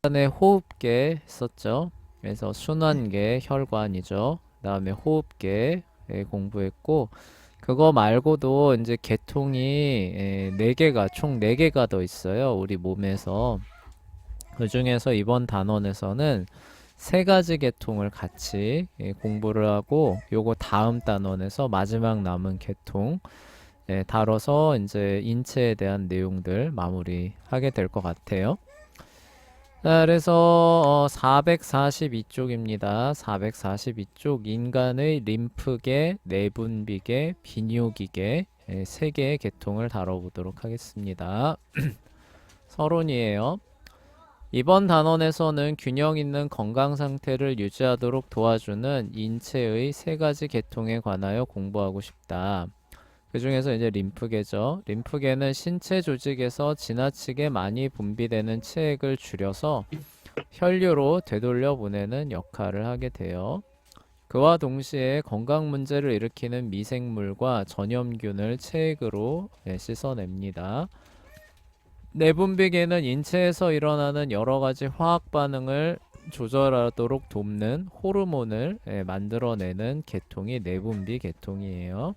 전에 호흡계 했었죠. 그래서 순환계, 혈관이죠. 그다음에 호흡계 공부했고, 그거 말고도 이제 계통이 총 4개가 더 있어요. 우리 몸에서. 그 중에서 이번 단원에서는 3가지 계통을 같이 공부를 하고, 요거 다음 단원에서 마지막 남은 계통 다뤄서 이제 인체에 대한 내용들 마무리하게 될 것 같아요. 자, 그래서 442쪽입니다. 442쪽 인간의 림프계, 내분비계, 비뇨기계 3개의 계통을 다뤄보도록 하겠습니다. 서론이에요. 이번 단원에서는 균형 있는 건강 상태를 유지하도록 도와주는 인체의 3가지 계통에 관하여 공부하고 싶다. 그 중에서 이제 림프계죠. 림프계는 신체 조직에서 지나치게 많이 분비되는 체액을 줄여서 혈류로 되돌려 보내는 역할을 하게 돼요. 그와 동시에 건강 문제를 일으키는 미생물과 전염균을 체액으로 씻어냅니다. 내분비계는 인체에서 일어나는 여러 가지 화학 반응을 조절하도록 돕는 호르몬을 만들어내는 계통이 내분비 계통이에요.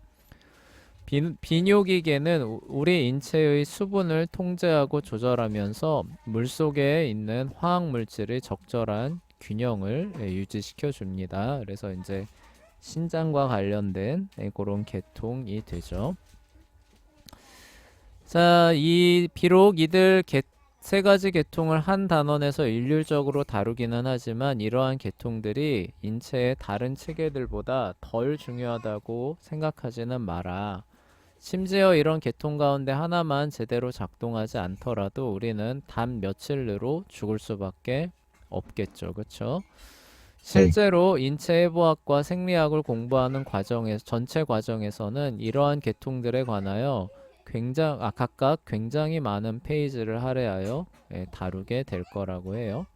비뇨기계는 우리 인체의 수분을 통제하고 조절하면서 물속에 있는 화학 물질의 적절한 균형을 유지시켜 줍니다. 그래서 이제 신장과 관련된 그런 계통이 되죠. 자, 비록 이들 3가지 계통을 한 단원에서 일률적으로 다루기는 하지만 이러한 계통들이 인체의 다른 체계들보다 덜 중요하다고 생각하지는 마라. 심지어 이런 계통 가운데 하나만 제대로 작동하지 않더라도 우리는 단 며칠 내로 죽을 수밖에 없겠죠. 그렇죠? 네. 실제로 인체해부학과 생리학을 공부하는 전체 과정에서는 이러한 계통들에 관하여 각각 굉장히 많은 페이지를 할애하여 다루게 될 거라고 해요.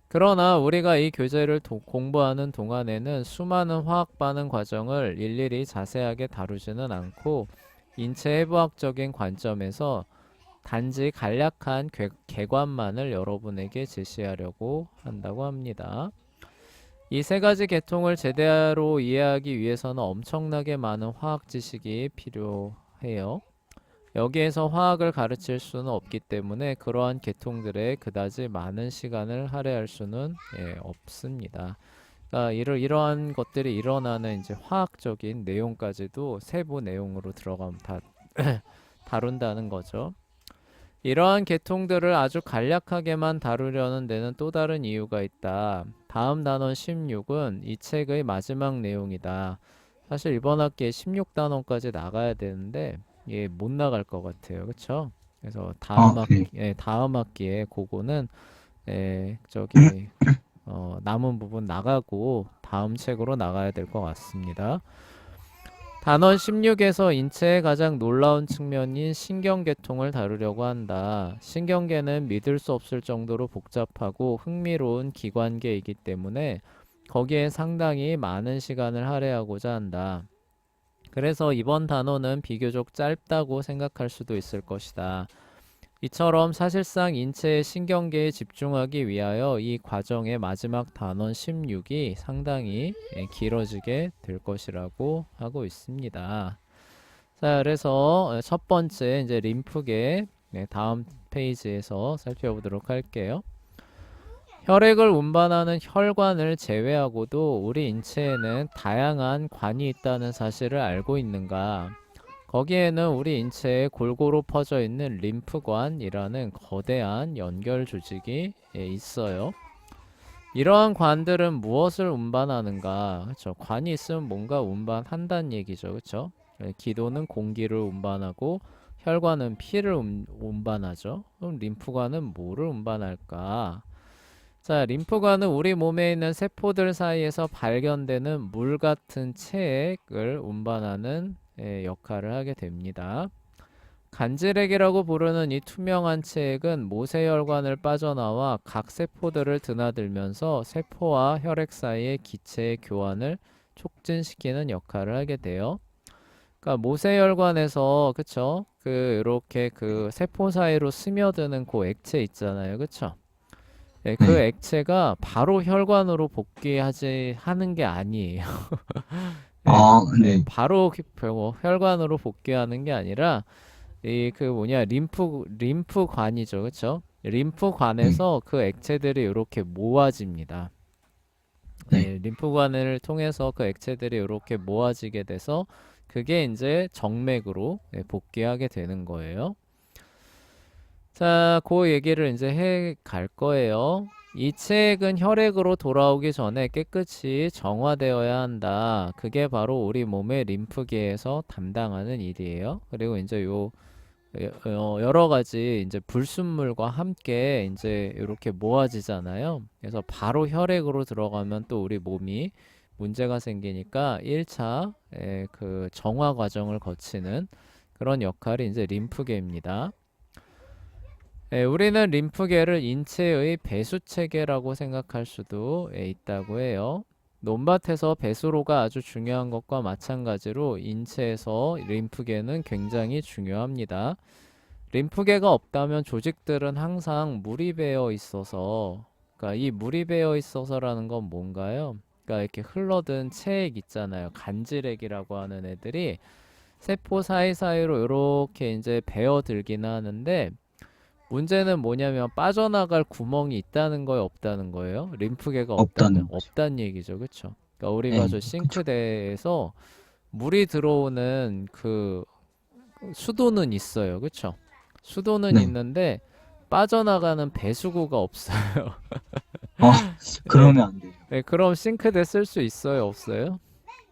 그러나 우리가 이 교재를 공부하는 동안에는 수많은 화학 반응 과정을 일일이 자세하게 다루지는 않고 인체 해부학적인 관점에서 단지 간략한 개관만을 여러분에게 제시하려고 한다고 합니다. 이 3가지 계통을 제대로 이해하기 위해서는 엄청나게 많은 화학 지식이 필요해요. 여기에서 화학을 가르칠 수는 없기 때문에 그러한 계통들에 그다지 많은 시간을 할애할 수는 없습니다. 그러니까 이러한 것들이 일어나는 이제 화학적인 내용까지도 세부 내용으로 들어가면 다 다룬다는 거죠. 이러한 계통들을 아주 간략하게만 다루려는 데는 또 다른 이유가 있다. 다음 단원 16은 이 책의 마지막 내용이다. 사실 이번 학기에 16단원까지 나가야 되는데 못 나갈 것 같아요. 그쵸? 그래서 네. 다음 학기에 그거는 저기 남은 부분 나가고 다음 책으로 나가야 될 것 같습니다. 단원 16에서 인체의 가장 놀라운 측면인 신경계통을 다루려고 한다. 신경계는 믿을 수 없을 정도로 복잡하고 흥미로운 기관계이기 때문에 거기에 상당히 많은 시간을 할애하고자 한다. 그래서 이번 단원은 비교적 짧다고 생각할 수도 있을 것이다. 이처럼 사실상 인체의 신경계에 집중하기 위하여 이 과정의 마지막 단원 16이 상당히 길어지게 될 것이라고 하고 있습니다. 자, 그래서 첫 번째 이제 림프계 다음 페이지에서 살펴보도록 할게요. 혈액을 운반하는 혈관을 제외하고도 우리 인체에는 다양한 관이 있다는 사실을 알고 있는가? 거기에는 우리 인체에 골고루 퍼져 있는 림프관이라는 거대한 연결 조직이 있어요. 이러한 관들은 무엇을 운반하는가? 그렇죠. 관이 있으면 뭔가 운반한다는 얘기죠. 그렇죠? 기도는 공기를 운반하고 혈관은 피를 운반하죠. 그럼 림프관은 뭐를 운반할까? 자, 림프관은 우리 몸에 있는 세포들 사이에서 발견되는 물 같은 체액을 운반하는 역할을 하게 됩니다. 간질액이라고 부르는 이 투명한 체액은 모세혈관을 빠져나와 각 세포들을 드나들면서 세포와 혈액 사이의 기체의 교환을 촉진시키는 역할을 하게 돼요. 그러니까 모세혈관에서 그쵸? 이렇게 그 세포 사이로 스며드는 그 액체 있잖아요. 그쵸? 예, 그 네. 액체가 바로 혈관으로 복귀하지 하는 게 아니에요. 예, 아, 예, 네. 바로 혈관으로 복귀하는 게 아니라 이 그 뭐냐 림프관이죠, 그쵸? 네. 림프관에서 그 액체들이 이렇게 모아집니다. 네. 예, 림프관을 통해서 그 액체들이 이렇게 모아지게 돼서 그게 이제 정맥으로 복귀하게 되는 거예요. 자, 그 얘기를 이제 해 갈 거예요. 이 책은 혈액으로 돌아오기 전에 깨끗이 정화되어야 한다. 그게 바로 우리 몸의 림프계에서 담당하는 일이에요. 그리고 이제 여러 가지 이제 불순물과 함께 이제 이렇게 모아지잖아요. 그래서 바로 혈액으로 들어가면 또 우리 몸이 문제가 생기니까 1차 그 정화 과정을 거치는 그런 역할이 이제 림프계입니다. 우리는 림프계를 인체의 배수 체계라고 생각할 수도 있다고 해요. 논밭에서 배수로가 아주 중요한 것과 마찬가지로 인체에서 림프계는 굉장히 중요합니다. 림프계가 없다면 조직들은 항상 물이 배어 있어서, 그러니까 이 물이 배어 있어서라는 건 뭔가요? 그러니까 이렇게 흘러든 체액 있잖아요. 간질액이라고 하는 애들이 세포 사이사이로 이렇게 이제 배어들기는 하는데 문제는 뭐냐면 빠져나갈 구멍이 있다는 거예요, 없다는 거예요? 림프계가 없다면 없다는 거죠. 없다는 얘기죠, 그쵸? 그러니까 우리가 네. 저 그쵸. 싱크대에서 물이 들어오는 그 수도는 있어요, 그쵸? 수도는 네. 있는데 빠져나가는 배수구가 없어요. 아, 예, 그러면 안 되죠. 그럼 싱크대 쓸 수 있어요, 없어요?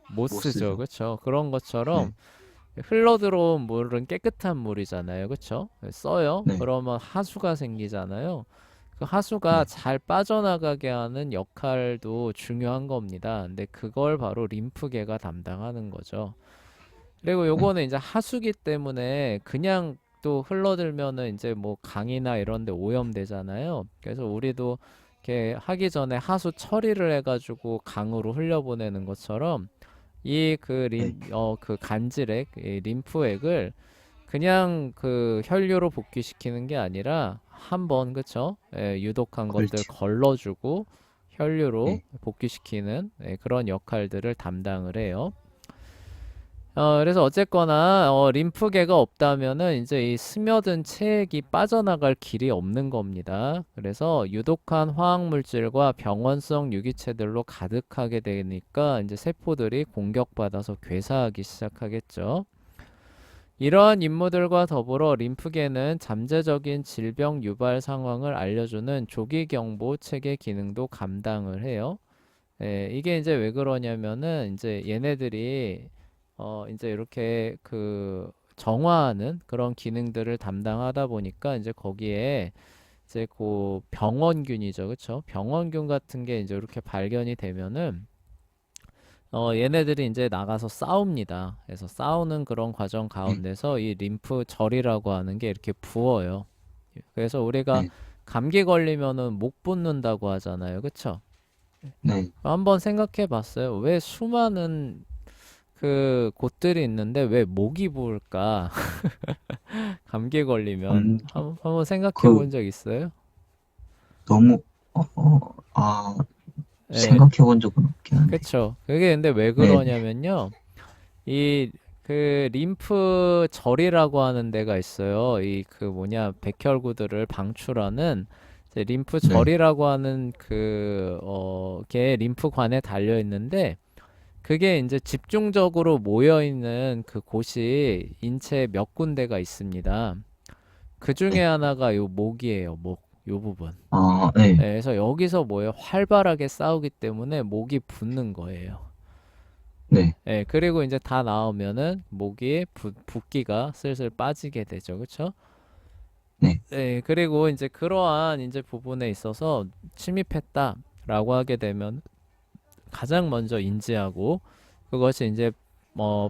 못 못 쓰죠, 쓰죠. 그쵸? 그런 것처럼 네. 흘러 들어온 물은 깨끗한 물이잖아요, 그쵸? 써요. 네. 그러면 하수가 생기잖아요. 그 하수가 네. 잘 빠져나가게 하는 역할도 중요한 겁니다. 근데 그걸 바로 림프계가 담당하는 거죠. 그리고 네. 요거는 이제 하수기 때문에 그냥 또 흘러들면은 이제 뭐 강이나 이런 데 오염되잖아요. 그래서 우리도 이렇게 하기 전에 하수 처리를 해가지고 강으로 흘려보내는 것처럼 이 네. 그 간질액, 이 림프액을 그냥 그 혈류로 복귀시키는 게 아니라 한번 그쵸? 유독한 것들 걸치고. 걸러주고 혈류로 네. 복귀시키는 그런 역할들을 담당을 해요. 그래서 어쨌거나 림프계가 없다면은 이제 이 스며든 체액이 빠져나갈 길이 없는 겁니다. 그래서 유독한 화학물질과 병원성 유기체들로 가득하게 되니까 이제 세포들이 공격받아서 괴사하기 시작하겠죠. 이러한 임무들과 더불어 림프계는 잠재적인 질병 유발 상황을 알려주는 조기 경보 체계 기능도 감당을 해요. 이게 이제 왜 그러냐면은 이제 얘네들이 이제 이렇게 그 정화하는 그런 기능들을 담당하다 보니까 이제 거기에 이제 그 병원균이죠, 그쵸? 병원균 같은 게 이제 이렇게 발견이 되면은 얘네들이 이제 나가서 싸웁니다. 그래서 싸우는 그런 과정 네. 가운데서 이 림프절이라고 하는 게 이렇게 부어요. 그래서 우리가 네. 감기 걸리면은 목 붓는다고 하잖아요, 그쵸? 네. 한번 생각해 봤어요. 왜 수많은 그 곳들이 있는데 왜 목이 부을까? 감기 걸리면 음, 한번 생각해 그, 본 적 있어요? 너무, 예, 생각해 본 적은 없긴 한데. 그쵸. 그게 근데 왜 네. 그러냐면요. 이 그 림프절이라고 하는 데가 있어요. 이 그 뭐냐 백혈구들을 방출하는 이제 네. 림프절이라고 하는 게 림프관에 달려 있는데 그게 이제 집중적으로 모여 있는 그 곳이 인체에 몇 군데가 있습니다. 그 중에 네. 하나가 요 목이에요. 목. 요 부분. 아, 네. 그래서 여기서 뭐예요? 활발하게 싸우기 때문에 목이 붓는 거예요. 네. 그리고 이제 다 나오면은 목이 붓기가 슬슬 빠지게 되죠. 그쵸? 네. 그리고 이제 그러한 이제 부분에 있어서 침입했다라고 하게 되면 가장 먼저 인지하고 그것이 이제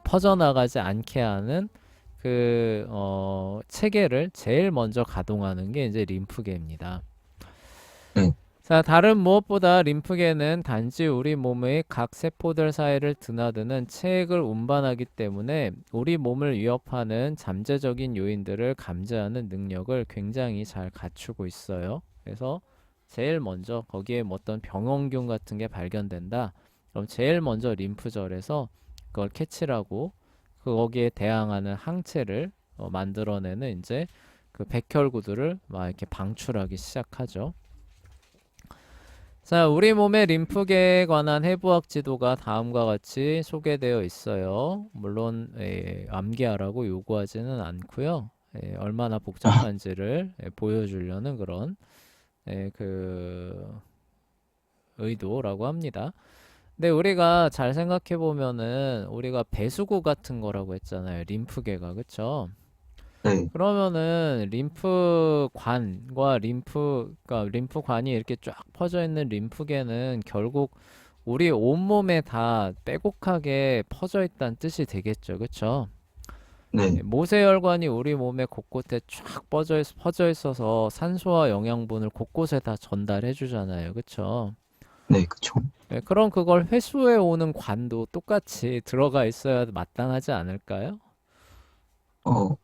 퍼져나가지 않게 하는 체계를 제일 먼저 가동하는 게 이제 림프계입니다. 네. 자, 다른 무엇보다 림프계는 단지 우리 몸의 각 세포들 사이를 드나드는 체액을 운반하기 때문에 우리 몸을 위협하는 잠재적인 요인들을 감지하는 능력을 굉장히 잘 갖추고 있어요. 그래서 제일 먼저 거기에 뭐 어떤 병원균 같은 게 발견된다. 그럼 제일 먼저 림프절에서 그걸 캐치를 하고 거기에 대항하는 항체를 만들어내는 이제 그 백혈구들을 막 이렇게 방출하기 시작하죠. 자, 우리 몸의 림프계에 관한 해부학 지도가 다음과 같이 소개되어 있어요. 물론 암기하라고 요구하지는 않고요. 얼마나 복잡한지를 보여주려는 그런 그 의도라고 합니다. 근데 우리가 잘 생각해 보면은 우리가 배수구 같은 거라고 했잖아요. 림프계가, 그쵸? 네, 그러면은 림프관과 그러니까 림프관이 이렇게 쫙 퍼져 있는 림프계는 결국 우리 온몸에 다 빼곡하게 퍼져 있다는 뜻이 되겠죠. 그쵸? 네, 모세혈관이 우리 몸의 곳곳에 쫙 퍼져 있어서 산소와 영양분을 곳곳에 다 전달해 주잖아요. 그쵸? 네, 그쵸. 그럼 그걸 회수해 오는 관도 똑같이 들어가 있어야 마땅하지 않을까요? 어,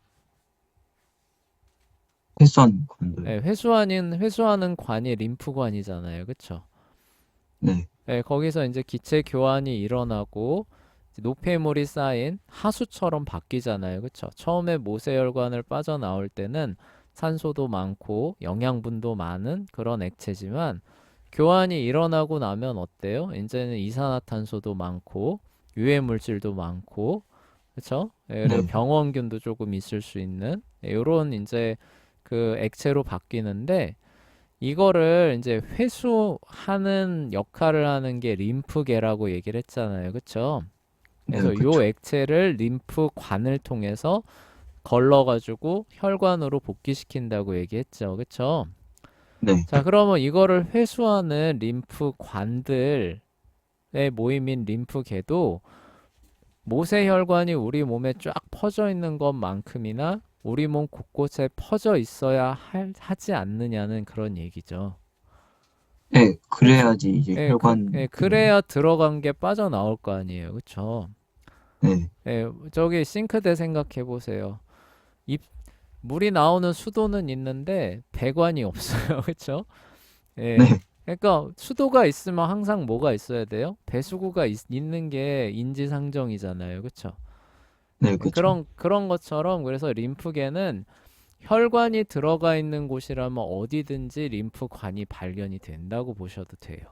횟수한 관들. 회수하는 관이 림프관이잖아요. 그쵸? 네, 거기서 이제 기체 교환이 일어나고 이제 노폐물이 쌓인 하수처럼 바뀌잖아요. 그쵸? 처음에 모세혈관을 빠져나올 때는 산소도 많고 영양분도 많은 그런 액체지만 교환이 일어나고 나면 어때요? 이제는 이산화탄소도 많고 유해 물질도 많고 그쵸? 그리고 네, 병원균도 조금 있을 수 있는 이런 이제 그 액체로 바뀌는데 이거를 이제 회수하는 역할을 하는 게 림프계라고 얘기를 했잖아요. 그쵸? 네, 그래서 요 그쵸. 액체를 림프관을 통해서 걸러가지고 혈관으로 복귀시킨다고 얘기했죠. 그쵸? 네, 자, 그러면 이거를 회수하는 림프관들의 모임인 림프계도 모세혈관이 우리 몸에 쫙 퍼져 있는 것만큼이나 우리 몸 곳곳에 퍼져 있어야 하지 않느냐는 그런 얘기죠. 네, 그래야지 이제 혈관. 그래야 들어간 게 빠져나올 거 아니에요. 그쵸? 네, 저기 싱크대 생각해 보세요. 입, 물이 나오는 수도는 있는데 배관이 없어요. 그쵸? 예. 네, 그러니까 수도가 있으면 항상 뭐가 있어야 돼요? 배수구가 있는 게 인지상정이잖아요. 그쵸? 네, 그쵸. 그런 것처럼 그래서 림프계는 혈관이 들어가 있는 곳이라면 어디든지 림프관이 발견이 된다고 보셔도 돼요.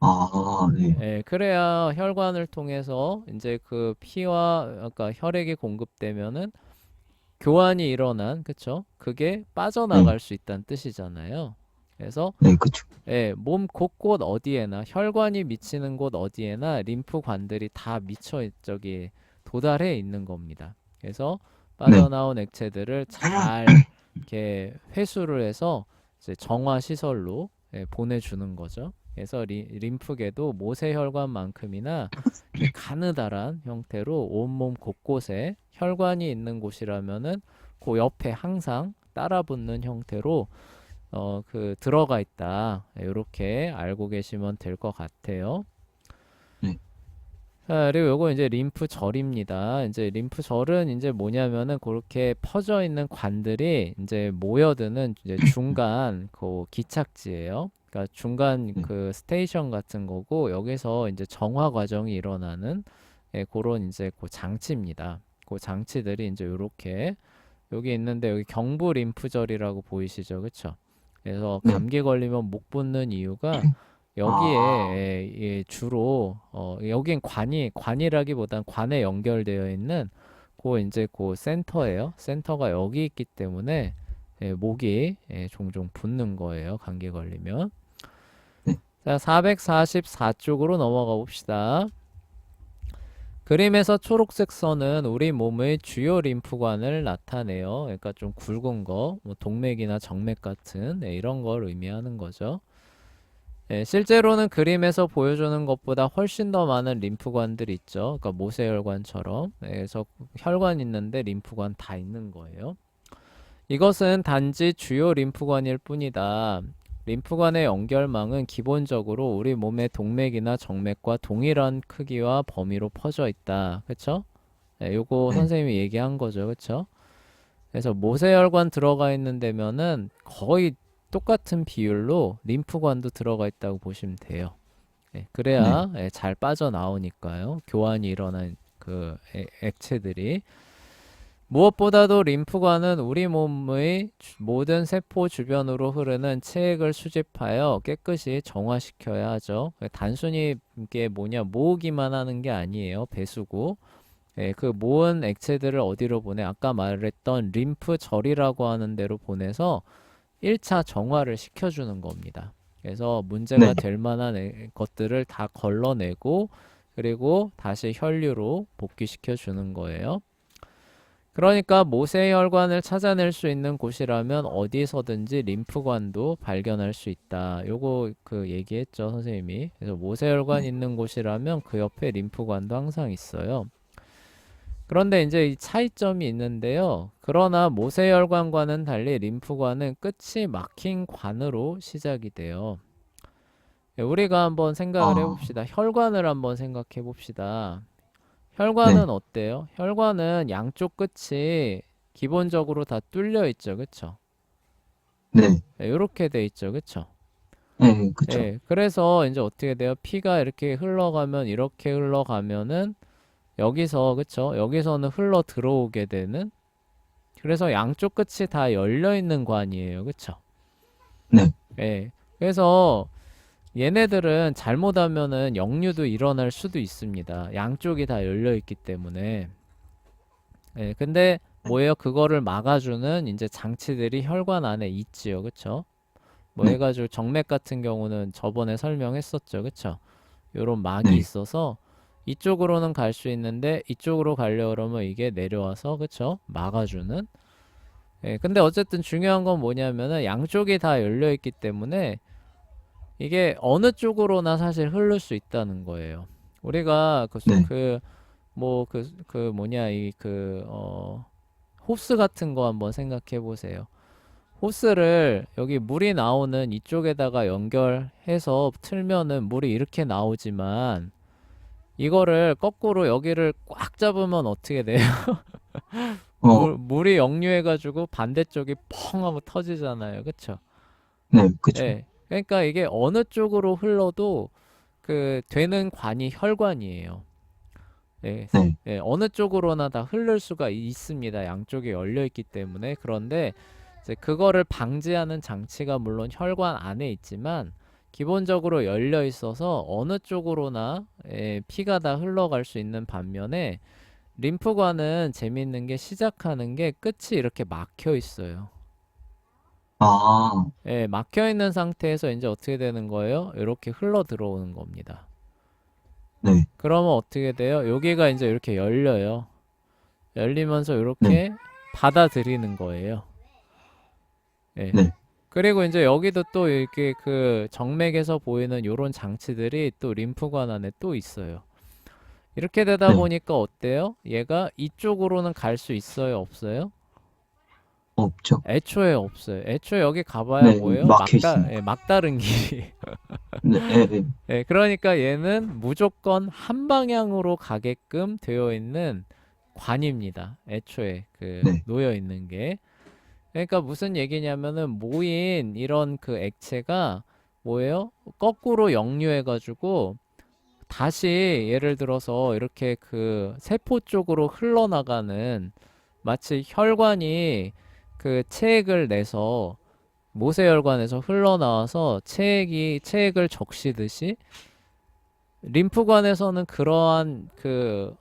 아, 네, 그래야 혈관을 통해서 이제 그 피와 아까 혈액이 공급되면은 교환이 그쵸? 그게 네, 빠져나갈 수 있다는 뜻이잖아요. 그래서 네, 그쵸. 몸 곳곳 어디에나 혈관이 미치는 곳 어디에나 림프관들이 다 저기 도달해 있는 겁니다. 그래서 네, 빠져나온 액체들을 잘 이렇게 회수를 해서 이제 정화 시설로 보내주는 거죠. 그래서 림프계도 모세혈관만큼이나 이렇게 가느다란 형태로 온몸 곳곳에 혈관이 있는 곳이라면은 그 옆에 항상 따라붙는 형태로 들어가 있다. 이렇게 알고 계시면 될 것 같아요. 네, 자, 그리고 요거 이제 림프절입니다. 이제 림프절은 이제 뭐냐면은 그렇게 퍼져 있는 관들이 이제 모여드는 이제 중간 그 기착지예요. 그러니까 중간 네, 그 스테이션 같은 거고 여기서 이제 정화 과정이 일어나는 그런 이제 그 장치입니다. 그 장치들이 이제 요렇게 여기 있는데 여기 경부 림프절이라고 보이시죠? 그쵸? 그래서 네. 감기 걸리면 목 붓는 이유가 여기에 아, 주로 여긴 관이라기보단 관에 연결되어 있는 그 이제 그 센터예요. 센터가 여기 있기 때문에 목이 종종 붓는 거예요. 감기 걸리면. 네, 자, 444쪽으로 넘어가 봅시다. 그림에서 초록색 선은 우리 몸의 주요 림프관을 나타내요. 그러니까 좀 굵은 거, 뭐 동맥이나 정맥 같은 이런 걸 의미하는 거죠. 실제로는 그림에서 보여주는 것보다 훨씬 더 많은 림프관들이 있죠. 그러니까 모세혈관처럼. 그래서 혈관 있는데 림프관 다 있는 거예요. 이것은 단지 주요 림프관일 뿐이다. 림프관의 연결망은 기본적으로 우리 몸의 동맥이나 정맥과 동일한 크기와 범위로 퍼져 있다. 그쵸? 요거 네, 선생님이 얘기한 거죠. 그쵸? 그래서 모세혈관 들어가 있는 데면은 거의 똑같은 비율로 림프관도 들어가 있다고 보시면 돼요. 예, 네. 그래야 잘 빠져나오니까요. 교환이 일어난 그 액체들이. 무엇보다도 림프관은 우리 몸의 모든 세포 주변으로 흐르는 체액을 수집하여 깨끗이 정화시켜야 하죠. 단순히 이게 모으기만 하는 게 아니에요. 배수구. 그 모은 액체들을 어디로 보내? 아까 말했던 림프절이라고 하는 데로 보내서 1차 정화를 시켜주는 겁니다. 그래서 문제가 네. 될 만한 것들을 다 걸러내고 그리고 다시 혈류로 복귀시켜 주는 거예요. 그러니까 모세혈관을 찾아낼 수 있는 곳이라면 어디서든지 림프관도 발견할 수 있다. 요거 그 얘기했죠, 선생님이. 그래서 모세혈관 네. 있는 곳이라면 그 옆에 림프관도 항상 있어요. 그런데 이제 이 차이점이 있는데요. 그러나 모세혈관과는 달리 림프관은 끝이 막힌 관으로 시작이 돼요. 우리가 한번 생각을 아, 해봅시다. 혈관을 한번 생각해 봅시다. 네. 혈관은 어때요? 혈관은 양쪽 끝이 기본적으로 다 뚫려 있죠. 그쵸? 네. 이렇게 돼 있죠. 그쵸? 네. 그쵸. 그래서 이제 어떻게 돼요? 피가 이렇게 흘러가면 이렇게 흘러가면은 여기서 그쵸? 여기서는 흘러 들어오게 되는 그래서 양쪽 끝이 다 열려 있는 관이에요. 그쵸? 네. 그래서 얘네들은 잘못하면은 역류도 일어날 수도 있습니다. 양쪽이 다 열려 있기 때문에. 근데 네. 뭐예요? 그거를 막아주는 이제 장치들이 혈관 안에 있지요. 그쵸? 뭐 네. 해가지고 정맥 같은 경우는 저번에 설명했었죠. 그쵸? 요런 막이 네. 있어서 이쪽으로는 갈 수 있는데 이쪽으로 가려고 그러면 이게 내려와서 그쵸? 막아주는. 근데 어쨌든 중요한 건 뭐냐면은 양쪽이 다 열려 있기 때문에 이게 어느 쪽으로나 사실 흐를 수 있다는 거예요. 우리가 네. 호스 같은 거 한번 생각해 보세요. 호스를 여기 물이 나오는 이쪽에다가 연결해서 틀면은 물이 이렇게 나오지만 이거를 거꾸로 여기를 꽉 잡으면 어떻게 돼요? 어, 물이 역류해가지고 반대쪽이 펑 하고 터지잖아요. 그쵸? 네. 그쵸. 그러니까 이게 어느 쪽으로 흘러도 그 되는 관이 혈관이에요. 예, 네. 어느 쪽으로나 다 흐를 수가 있습니다. 양쪽이 열려 있기 때문에. 그런데 이제 그거를 방지하는 장치가 물론 혈관 안에 있지만 기본적으로 열려 있어서 어느 쪽으로나 피가 다 흘러갈 수 있는 반면에 림프관은 재밌는 게 시작하는 게 끝이 이렇게 막혀 있어요. 아, 막혀 있는 상태에서 이제 어떻게 되는 거예요? 이렇게 흘러 들어오는 겁니다. 네. 그러면 어떻게 돼요? 여기가 이제 이렇게 열려요. 열리면서 네. 이렇게 받아들이는 거예요. 예. 네. 그리고 이제 여기도 또 이렇게 그 정맥에서 보이는 요런 장치들이 또 림프관 안에 또 있어요. 이렇게 되다 네. 보니까 어때요? 얘가 이쪽으로는 갈 수 있어요? 없어요? 없죠. 애초에 없어요. 애초에 여기 가봐야 네. 뭐예요? 막혀 있으니까. 막다른 길이. 네. 네. 네. 그러니까 얘는 무조건 한 방향으로 가게끔 되어 있는 관입니다. 애초에 그 네. 놓여 있는 게. 그러니까 무슨 얘기냐면은 모인 이런 그 액체가 뭐예요? 거꾸로 역류해가지고 다시 예를 들어서 이렇게 그 세포 쪽으로 흘러나가는 마치 혈관이 그 체액을 내서 모세혈관에서 흘러나와서 체액을 적시듯이 림프관에서는 그러한 그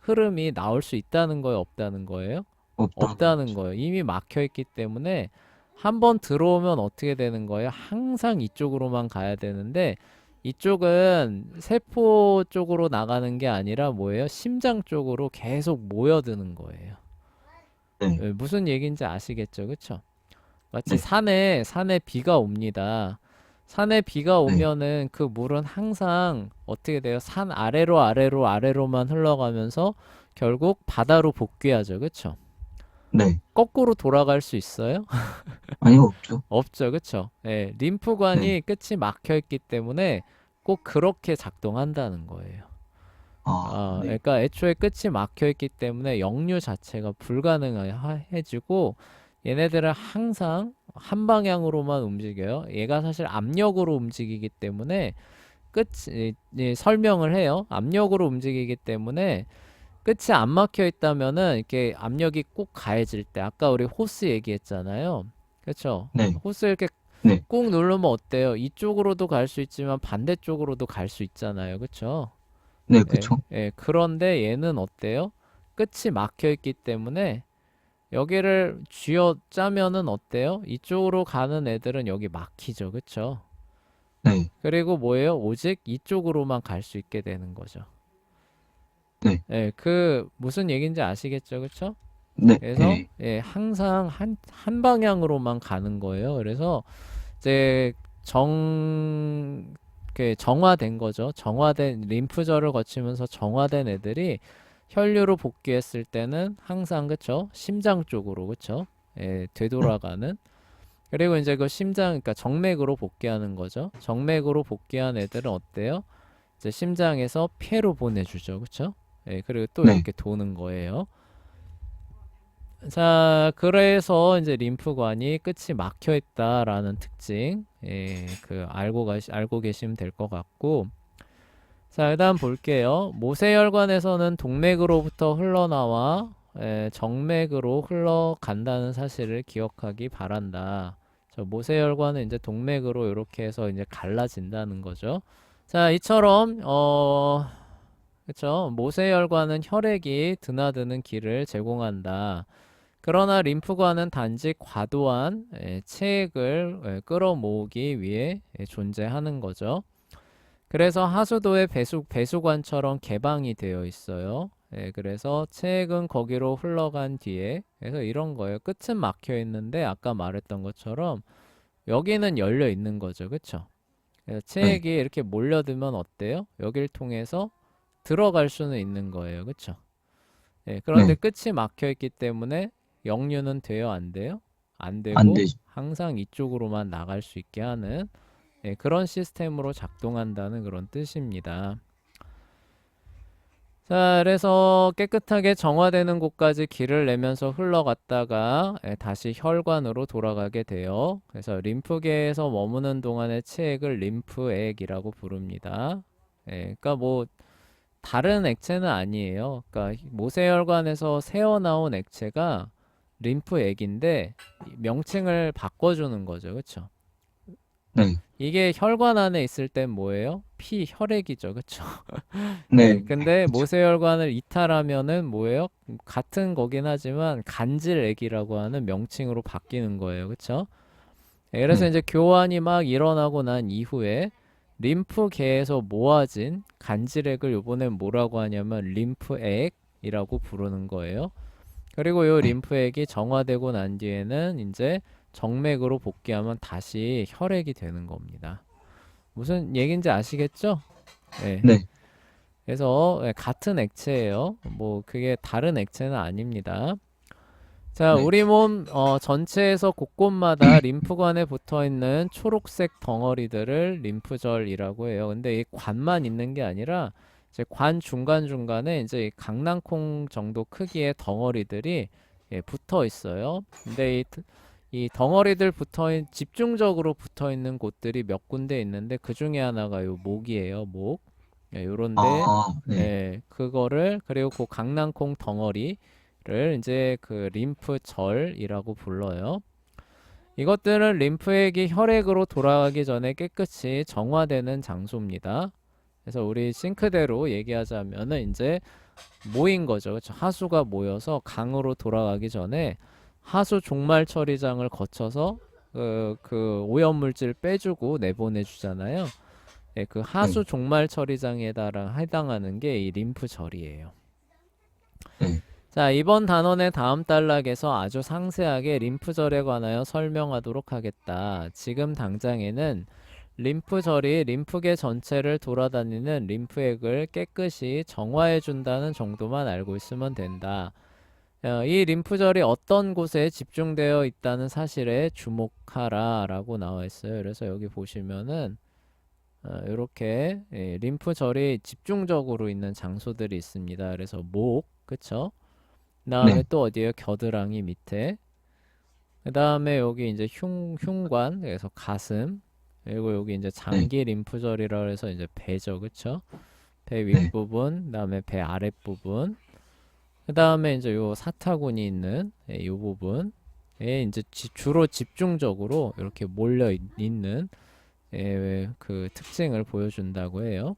흐름이 나올 수 있다는 거예요, 없다는 거예요? 없다는 없다는 거죠. 거예요. 이미 막혀 있기 때문에 한 번 들어오면 어떻게 되는 거예요? 항상 이쪽으로만 가야 되는데 이쪽은 세포 쪽으로 나가는 게 아니라 뭐예요? 심장 쪽으로 계속 모여드는 거예요. 네. 무슨 얘기인지 아시겠죠? 그쵸? 마치 네. 산에 비가 옵니다. 산에 비가 네. 오면은 그 물은 항상 어떻게 돼요? 산 아래로만 흘러가면서 결국 바다로 복귀하죠. 그쵸? 네. 거꾸로 돌아갈 수 있어요? 아니, 없죠. 없죠. 그쵸? 네. 림프관이 끝이 막혀 있기 때문에 꼭 그렇게 작동한다는 거예요. 아, 네. 그러니까 애초에 끝이 막혀 있기 때문에 역류 자체가 불가능해지고 얘네들은 항상 한 방향으로만 움직여요. 얘가 사실 압력으로 움직이기 때문에 설명을 해요. 압력으로 움직이기 때문에 끝이 안 막혀 있다면은 이렇게 압력이 꾹 가해질 때 아까 우리 호스 얘기했잖아요. 그렇죠? 네, 호스 이렇게 네, 꾹 누르면 어때요? 이쪽으로도 갈 수 있지만 반대쪽으로도 갈 수 있잖아요. 그렇죠? 네, 예, 그쵸. 예. 그런데 얘는 어때요? 끝이 막혀 있기 때문에 여기를 쥐어 짜면은 어때요? 이쪽으로 가는 애들은 여기 막히죠. 그쵸? 네, 그리고 뭐예요? 오직 이쪽으로만 갈 수 있게 되는 거죠. 네, 예, 그 무슨 얘기인지 아시겠죠? 그쵸? 네, 그래서 네, 예, 항상 한 방향으로만 가는 거예요. 그래서 이제 정화된 거죠. 정화된 림프절을 거치면서 정화된 애들이 혈류로 복귀했을 때는 항상 그쵸? 심장 쪽으로 그쵸? 예, 네, 되돌아가는. 그리고 이제 그 심장, 그러니까 정맥으로 복귀하는 거죠. 정맥으로 복귀한 애들은 어때요? 이제 심장에서 폐로 보내주죠. 그쵸? 예, 그리고 또 네, 이렇게 도는 거예요. 자, 그래서 이제 림프관이 끝이 막혀 있다라는 특징, 예, 알고 계시면 될 것 같고, 자, 일단 볼게요. 모세혈관에서는 동맥으로부터 흘러나와 정맥으로 흘러간다는 사실을 기억하기 바란다. 저 모세혈관은 이제 동맥으로 이렇게 해서 이제 갈라진다는 거죠. 자, 이처럼 그쵸? 모세혈관은 혈액이 드나드는 길을 제공한다. 그러나 림프관은 단지 과도한 체액을 끌어모으기 위해 존재하는 거죠. 그래서 하수도의 배수관처럼 개방이 되어 있어요. 그래서 체액은 거기로 흘러간 뒤에, 그래서 이런 거예요. 끝은 막혀 있는데 아까 말했던 것처럼 여기는 열려 있는 거죠. 그쵸? 그래서 네, 체액이 이렇게 몰려들면 어때요? 여길 통해서 들어갈 수는 있는 거예요. 그쵸? 그런데 네, 끝이 막혀 있기 때문에 역류는 돼요? 안 돼요? 안 안 되고 되죠. 항상 이쪽으로만 나갈 수 있게 하는 그런 시스템으로 작동한다는 그런 뜻입니다. 자, 그래서 깨끗하게 정화되는 곳까지 길을 내면서 흘러갔다가 다시 혈관으로 돌아가게 돼요. 그래서 림프계에서 머무는 동안의 체액을 림프액이라고 부릅니다. 그러니까 뭐 다른 액체는 아니에요. 그러니까 모세혈관에서 새어나온 액체가 림프액인데 명칭을 바꿔주는 거죠. 그렇죠? 네, 이게 혈관 안에 있을 땐 뭐예요? 혈액이죠. 그쵸? 네, 네, 근데 그쵸. 모세혈관을 이탈하면은 뭐예요? 같은 거긴 하지만 간질액이라고 하는 명칭으로 바뀌는 거예요. 그쵸? 그래서 네, 이제 교환이 막 일어나고 난 이후에 림프계에서 모아진 간질액을 요번엔 뭐라고 하냐면 림프액이라고 부르는 거예요. 그리고 요 네, 림프액이 정화되고 난 뒤에는 이제 정맥으로 복귀하면 다시 혈액이 되는 겁니다. 무슨 얘기인지 아시겠죠? 네. 네, 그래서 같은 액체예요. 뭐 그게 다른 액체는 아닙니다. 자, 네, 우리 몸 전체에서 곳곳마다 림프관에 붙어 있는 초록색 덩어리들을 림프절이라고 해요. 근데 이 관만 있는 게 아니라 이제 관 중간중간에 이제 이 강낭콩 정도 크기의 덩어리들이 붙어 있어요. 근데 이 덩어리들 집중적으로 붙어 있는 곳들이 몇 군데 있는데 그 중에 하나가 요 목이에요. 목. 요런데 아, 네, 그거를 그리고 그 강낭콩 덩어리를 이제 그 림프절이라고 불러요. 이것들은 림프액이 혈액으로 돌아가기 전에 깨끗이 정화되는 장소입니다. 그래서 우리 싱크대로 얘기하자면은 이제 모인 거죠. 그렇죠? 하수가 모여서 강으로 돌아가기 전에 하수 종말 처리장을 거쳐서 그 오염물질 빼주고 내보내 주잖아요. 그 네, 하수 종말 처리장에 해당하는 게 이 림프절이에요. 네, 자, 이번 단원의 다음 단락에서 아주 상세하게 림프절에 관하여 설명하도록 하겠다. 지금 당장에는 림프절이 림프계 전체를 돌아다니는 림프액을 깨끗이 정화해 준다는 정도만 알고 있으면 된다. 이 림프절이 어떤 곳에 집중되어 있다는 사실에 주목하라 라고 나와 있어요. 그래서 여기 보시면은 이렇게 림프절이 집중적으로 있는 장소들이 있습니다. 그래서 목, 그쵸? 그 다음에 네, 또 어디에요? 겨드랑이 밑에. 그 다음에 여기 이제 흉관, 그래서 가슴, 그리고 여기 이제 네, 장기 림프절이라 해서 이제 배죠, 그쵸? 배 네, 윗부분, 그다음에 배 아랫부분, 그다음에 이제 요 사타구니 있는 요 부분에 이제 주로 집중적으로 이렇게 몰려 있는 그 특징을 보여준다고 해요.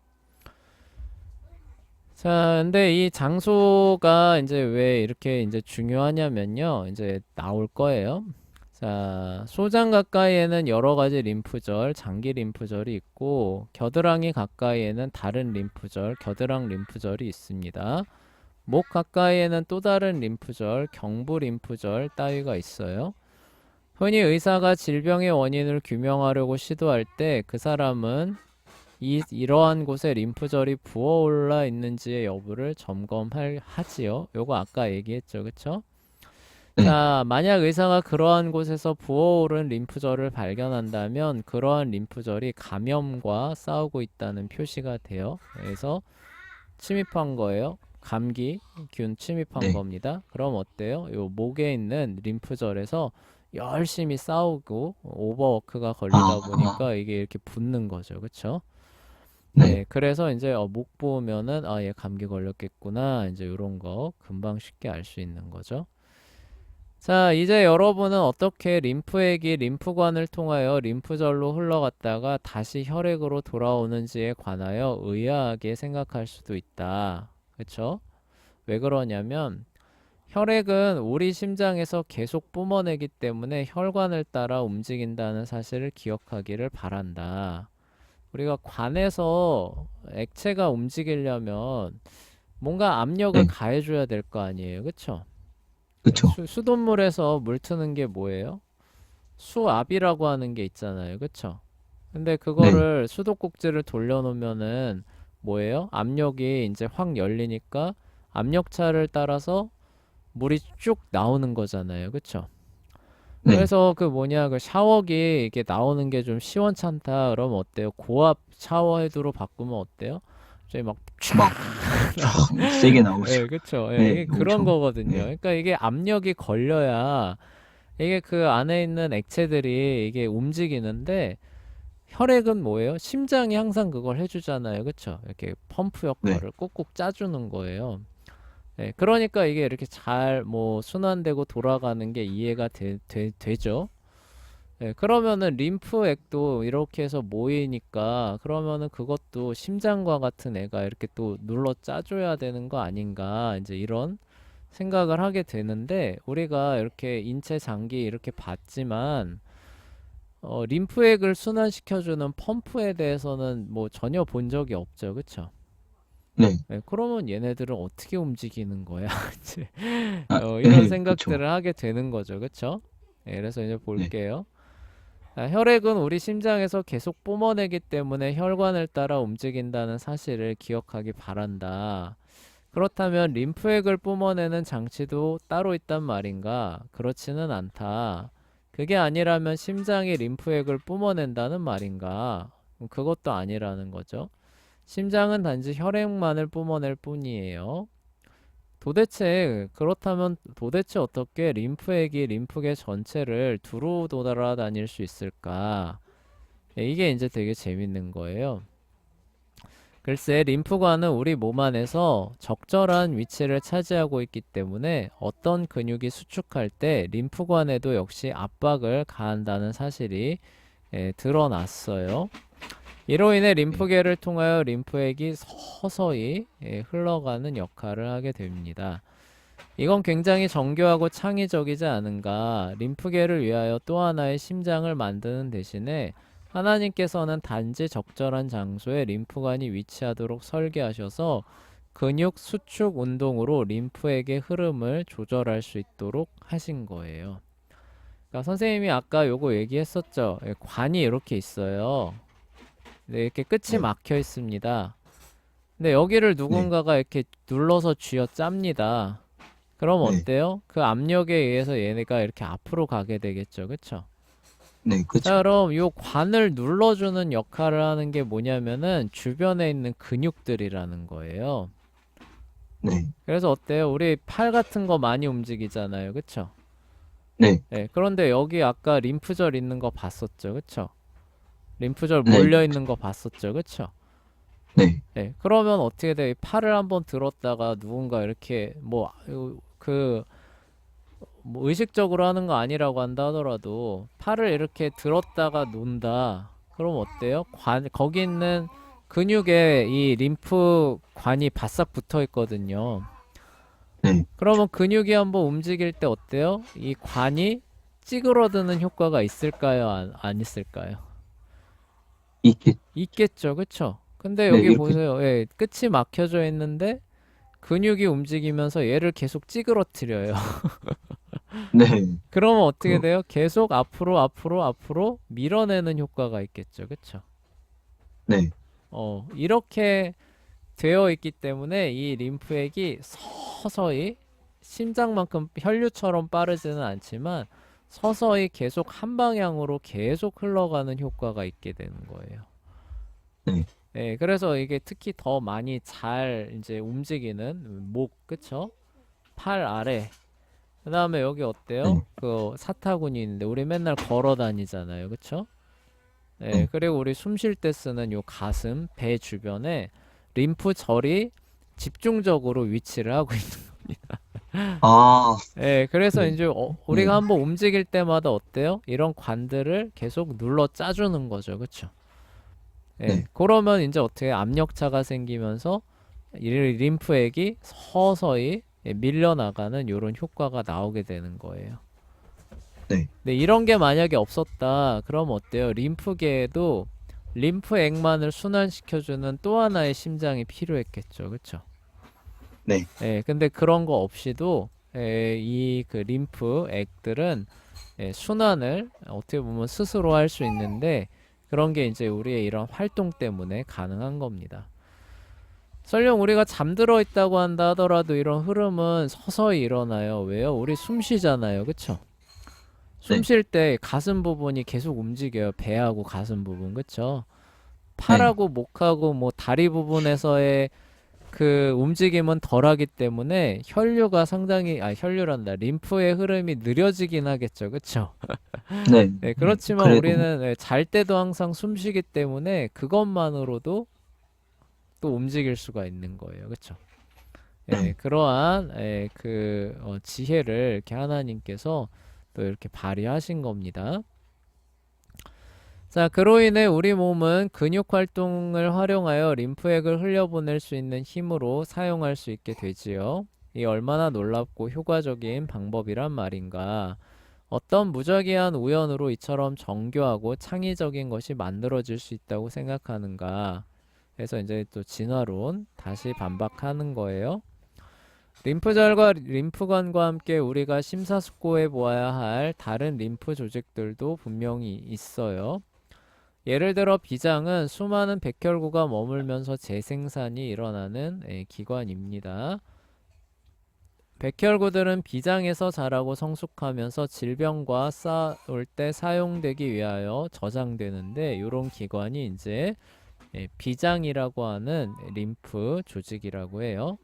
자, 근데 이 장소가 이제 왜 이렇게 이제 중요하냐면요. 이제 나올 거예요. 자, 소장 가까이에는 여러 가지 림프절, 장기 림프절이 있고, 겨드랑이 가까이에는 다른 림프절, 겨드랑 림프절이 있습니다. 목 가까이에는 또 다른 림프절, 경부 림프절 따위가 있어요. 흔히 의사가 질병의 원인을 규명하려고 시도할 때 그 사람은 이러한 곳에 림프절이 부어올라 있는지의 여부를 하지요. 요거 아까 얘기했죠, 그쵸? 네, 자, 만약 의사가 그러한 곳에서 부어오른 림프절을 발견한다면 그러한 림프절이 감염과 싸우고 있다는 표시가 돼요. 그래서 침입한 거예요. 감기균 침입한 네. 겁니다. 그럼 어때요? 요 목에 있는 림프절에서 열심히 싸우고 오버워크가 걸리다 아, 보니까 이게 이렇게 붓는 거죠. 그쵸? 네, 예, 그래서 이제 목 보면은 얘 감기 걸렸겠구나. 이제 이런 거 금방 쉽게 알 수 있는 거죠. 자, 이제 여러분은 어떻게 림프액이 림프관을 통하여 림프절로 흘러갔다가 다시 혈액으로 돌아오는지에 관하여 의아하게 생각할 수도 있다. 그쵸? 왜 그러냐면 혈액은 우리 심장에서 계속 뿜어내기 때문에 혈관을 따라 움직인다는 사실을 기억하기를 바란다. 우리가 관에서 액체가 움직이려면 뭔가 압력을 네, 가해줘야 될 거 아니에요. 그쵸? 그쵸. 수돗물에서 물 트는 게 뭐예요? 수압이라고 하는 게 있잖아요. 그쵸? 근데 네, 그거를 수도꼭지를 돌려놓으면은 뭐예요? 압력이 이제 확 열리니까 압력차를 따라서 물이 쭉 나오는 거잖아요. 그쵸? 네. 그래서 그 뭐냐, 그 샤워기 이게 나오는 게 좀 시원찮다. 그러면 어때요? 고압 샤워헤드로 바꾸면 어때요? 저희 막 촥! 막, 쫙, 세게 나오죠. 예, 그쵸. 예, 네, 이게 그런 엄청. 거거든요. 네, 그러니까 이게 압력이 걸려야 이게 그 안에 있는 액체들이 이게 움직이는데 혈액은 뭐예요? 심장이 항상 그걸 해주잖아요. 그쵸? 이렇게 펌프 네, 역할을 꾹꾹 짜주는 거예요. 예, 그러니까 이게 이렇게 잘 뭐 순환되고 돌아가는 게 이해가 되죠? 예, 그러면은 림프액도 이렇게 해서 모이니까 그러면은 그것도 심장과 같은 애가 이렇게 또 눌러 짜줘야 되는 거 아닌가 이제 이런 생각을 하게 되는데 우리가 이렇게 인체 장기 이렇게 봤지만 림프액을 순환시켜주는 펌프에 대해서는 뭐 전혀 본 적이 없죠, 그쵸? 네. 네, 그러면 얘네들은 어떻게 움직이는 거야? 이제 아, 이런 네, 그쵸. 생각들을 하게 되는 거죠, 그쵸? 네, 그래서 이제 네, 볼게요. 혈액은 우리 심장에서 계속 뿜어내기 때문에 혈관을 따라 움직인다는 사실을 기억하기 바란다. 그렇다면 림프액을 뿜어내는 장치도 따로 있단 말인가? 그렇지는 않다. 그게 아니라면 심장이 림프액을 뿜어낸다는 말인가? 그것도 아니라는 거죠. 심장은 단지 혈액만을 뿜어낼 뿐이에요. 도대체 그렇다면 도대체 어떻게 림프액이 림프계 전체를 두루 돌아다닐 수 있을까? 이게 이제 되게 재밌는 거예요. 글쎄, 림프관은 우리 몸 안에서 적절한 위치를 차지하고 있기 때문에 어떤 근육이 수축할 때 림프관에도 역시 압박을 가한다는 사실이 드러났어요. 이로 인해 네, 림프계를 통하여 림프액이 서서히 흘러가는 역할을 하게 됩니다. 이건 굉장히 정교하고 창의적이지 않은가? 림프계를 위하여 또 하나의 심장을 만드는 대신에 하나님께서는 단지 적절한 장소에 림프관이 위치하도록 설계하셔서 근육 수축 운동으로 림프액의 흐름을 조절할 수 있도록 하신 거예요. 그러니까 선생님이 아까 요거 얘기했었죠. 관이 이렇게 있어요. 네, 이렇게 끝이 네, 막혀 있습니다. 근데 여기를 네, 누군가가 이렇게 눌러서 쥐어 짭니다. 그럼 네, 어때요? 그 압력에 의해서 얘네가 이렇게 앞으로 가게 되겠죠. 그쵸? 네, 자, 그쵸. 그럼 요 관을 눌러주는 역할을 하는 게 뭐냐면은 주변에 있는 근육들이라는 거예요. 네, 그래서 어때요? 우리 팔 같은 거 많이 움직이잖아요. 그쵸? 네. 예, 그런데 여기 아까 림프절 있는 거 봤었죠, 그쵸? 림프절 네. 몰려 있는 거 봤었죠, 그쵸? 네. 예, 그러면 어떻게 돼? 팔을 한번 들었다가 누군가 이렇게 뭐 의식적으로 하는 거 아니라고 한다 하더라도 팔을 이렇게 들었다가 논다. 그럼 어때요? 거기 있는 근육에 이 림프관이 바싹 붙어 있거든요. 네. 그러면 근육이 한번 움직일 때 어때요? 이 관이 찌그러드는 효과가 있을까요? 안 있을까요? 있겠, 있겠죠, 그쵸? 근데 네, 여기 이렇게, 보세요. 예, 끝이 막혀져 있는데 근육이 움직이면서 얘를 계속 찌그러뜨려요. 네. 그러면 어떻게 그, 돼요? 계속 앞으로 밀어내는 효과가 있겠죠. 그쵸? 네. 이렇게 되어 있기 때문에 이 림프액이 서서히 심장만큼 혈류처럼 빠르지는 않지만 서서히 계속 한 방향으로 계속 흘러가는 효과가 있게 되는 거예요. 네. 네, 그래서 이게 특히 더 많이 잘 이제 움직이는 목, 그쵸? 팔 아래. 그 다음에 여기 어때요? 네. 그 사타구니 있는데 우리 맨날 걸어 다니잖아요. 그쵸? 네, 네. 그리고 우리 숨쉴 때 쓰는 요 가슴, 배 주변에 림프절이 집중적으로 위치를 하고 있는. 아, 네, 그래서 네. 이제 네. 우리가 한번 움직일 때마다 어때요? 이런 관들을 계속 눌러 짜주는 거죠. 그쵸? 예, 네. 그러면 이제 어떻게 압력차가 생기면서 이 림프액이 서서히 밀려나가는 이런 효과가 나오게 되는 거예요. 네. 근데 이런 게 만약에 없었다, 그럼 어때요? 림프계에도 림프액만을 순환시켜주는 또 하나의 심장이 필요했겠죠, 그쵸? 네. 예, 근데 그런 거 없이도 이 그 림프액들은 순환을 어떻게 보면 스스로 할 수 있는데 그런 게 이제 우리의 이런 활동 때문에 가능한 겁니다. 설령 우리가 잠들어 있다고 한다 하더라도 이런 흐름은 서서히 일어나요. 왜요? 우리 숨 쉬잖아요. 그쵸? 숨 네. 쉴 때 가슴 부분이 계속 움직여요. 배하고 가슴 부분. 그쵸? 네. 팔하고 목하고 뭐 다리 부분에서의 그 움직임은 덜하기 때문에 혈류가 상당히 혈류란다. 림프의 흐름이 느려지긴 하겠죠. 그쵸? 네. 네, 네. 그렇지만 그래도, 우리는 잘 때도 항상 숨 쉬기 때문에 그것만으로도 또 움직일 수가 있는 거예요. 그쵸? 네. 그러한 지혜를 이렇게 하나님께서 또 이렇게 발휘하신 겁니다. 자, 그로 인해 우리 몸은 근육 활동을 활용하여 림프액을 흘려보낼 수 있는 힘으로 사용할 수 있게 되지요. 이 얼마나 놀랍고 효과적인 방법이란 말인가. 어떤 무작위한 우연으로 이처럼 정교하고 창의적인 것이 만들어질 수 있다고 생각하는가. 그래서 이제 또 진화론 다시 반박하는 거예요. 림프절과 림프관과 함께 우리가 심사숙고해 보아야 할 다른 림프 조직들도 분명히 있어요. 예를 들어 비장은 수많은 백혈구가 머물면서 재생산이 일어나는 기관입니다. 백혈구들은 비장에서 자라고 성숙하면서 질병과 싸울 때 사용되기 위하여 저장되는데 이런 기관이 이제 비장이라고 하는 림프 조직이라고 해요.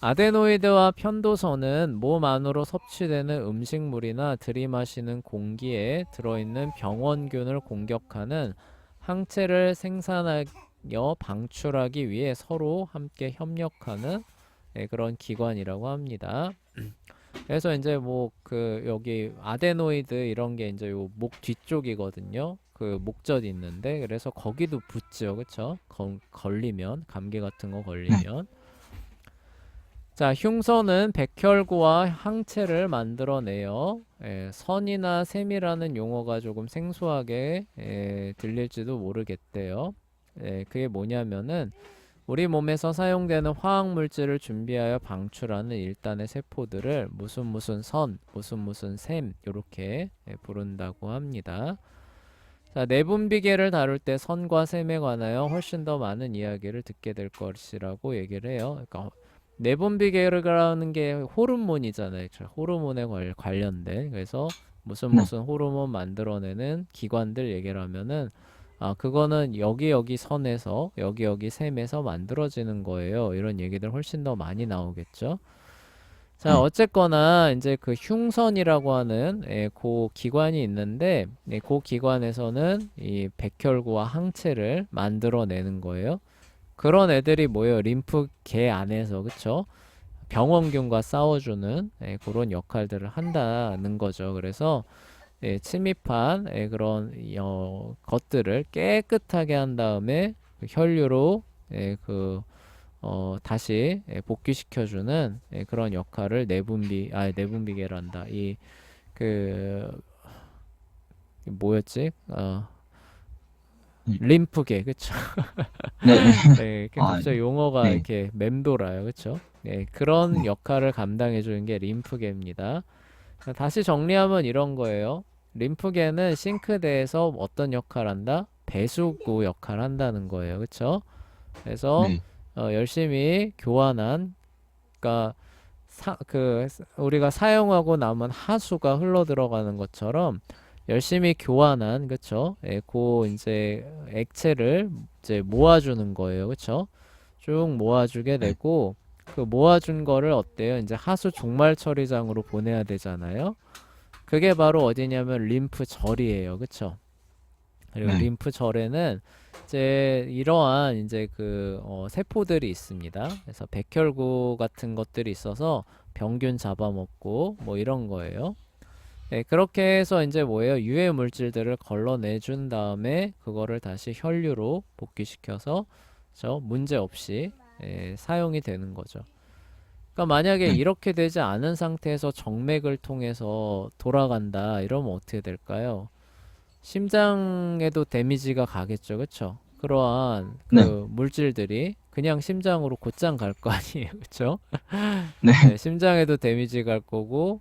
아데노이드와 편도선은 몸 안으로 섭취되는 음식물이나 들이마시는 공기에 들어있는 병원균을 공격하는 항체를 생산하여 방출하기 위해 서로 함께 협력하는 그런 기관이라고 합니다. 그래서 이제 뭐 그 여기 아데노이드 이런 게 이제 요 목 뒤쪽이거든요. 그 목젖 있는데 그래서 거기도 붙죠, 그쵸? 걸리면 감기 같은 거 네. 걸리면. 자, 흉선은 백혈구와 항체를 만들어내요. 선이나 셈이라는 용어가 조금 생소하게 들릴지도 모르겠대요. 그게 뭐냐면은 우리 몸에서 사용되는 화학 물질을 준비하여 방출하는 일단의 세포들을 무슨 선, 무슨 셈 이렇게 부른다고 합니다. 자, 내분비계를 다룰 때 선과 셈에 관하여 훨씬 더 많은 이야기를 듣게 될 것이라고 얘기를 해요. 그러니까 내분비계라는 게 호르몬이잖아요. 호르몬에 관련된. 그래서 네. 무슨 호르몬 만들어내는 기관들 얘기를 하면은 그거는 여기 선에서 여기 셈에서 만들어지는 거예요. 이런 얘기들 훨씬 더 많이 나오겠죠. 자, 네. 어쨌거나 이제 그 흉선이라고 하는 그 기관이 있는데 그 기관에서는 이 백혈구와 항체를 만들어내는 거예요. 그런 애들이 뭐예요? 림프계 안에서 그쵸? 병원균과 싸워주는 그런 역할들을 한다는 거죠. 그래서 침입한 그런 것들을 깨끗하게 한 다음에 그 혈류로 그 다시 복귀시켜주는 그런 역할을 내분비계란다. 그 뭐였지? 네. 림프계, 그쵸? 네. 네, 이렇게 아, 갑자기 용어가 네. 이렇게 맴돌아요, 그쵸? 네, 그런 역할을 감당해주는 게 림프계입니다. 다시 정리하면 이런 거예요. 림프계는 싱크대에서 어떤 역할 한다? 배수구 역할 한다는 거예요, 그쵸? 그래서 네. 열심히 교환한, 그러니까 우리가 사용하고 남은 하수가 흘러 들어가는 것처럼 열심히 교환한 그쵸? 그 이제 액체를 이제 모아주는 거예요, 그쵸? 쭉 모아주게 네. 되고 그 모아준 거를 어때요? 이제 하수 종말 처리장으로 보내야 되잖아요. 그게 바로 어디냐면 림프절이에요, 그쵸? 그리고 네. 림프절에는 이제 이러한 이제 세포들이 있습니다. 그래서 백혈구 같은 것들이 있어서 병균 잡아먹고 뭐 이런 거예요. 네, 그렇게 해서 이제 뭐예요? 유해 물질들을 걸러내준 다음에 그거를 다시 혈류로 복귀시켜서 저 문제 없이 사용이 되는 거죠. 그러니까 만약에 네. 이렇게 되지 않은 상태에서 정맥을 통해서 돌아간다 이러면 어떻게 될까요? 심장에도 데미지가 가겠죠, 그쵸? 그러한 네. 그 물질들이 그냥 심장으로 곧장 갈 거 아니에요, 그쵸? 네. 네, 심장에도 데미지 갈 거고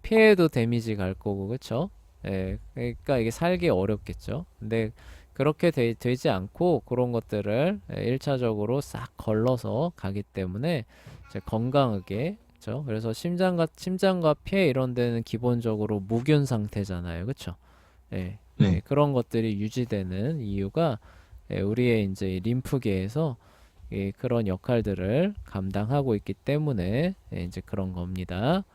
폐에도 데미지 갈 거고, 그쵸? 예, 그러니까 이게 살기 어렵겠죠. 근데 그렇게 되지 않고 그런 것들을 1차적으로 싹 걸러서 가기 때문에 이제 건강하게, 그쵸? 그래서 심장과 폐 이런 데는 기본적으로 무균 상태잖아요, 그쵸? 예, 네. 그런 것들이 유지되는 이유가 우리의 이제 림프계에서 그런 역할들을 감당하고 있기 때문에 이제 그런 겁니다.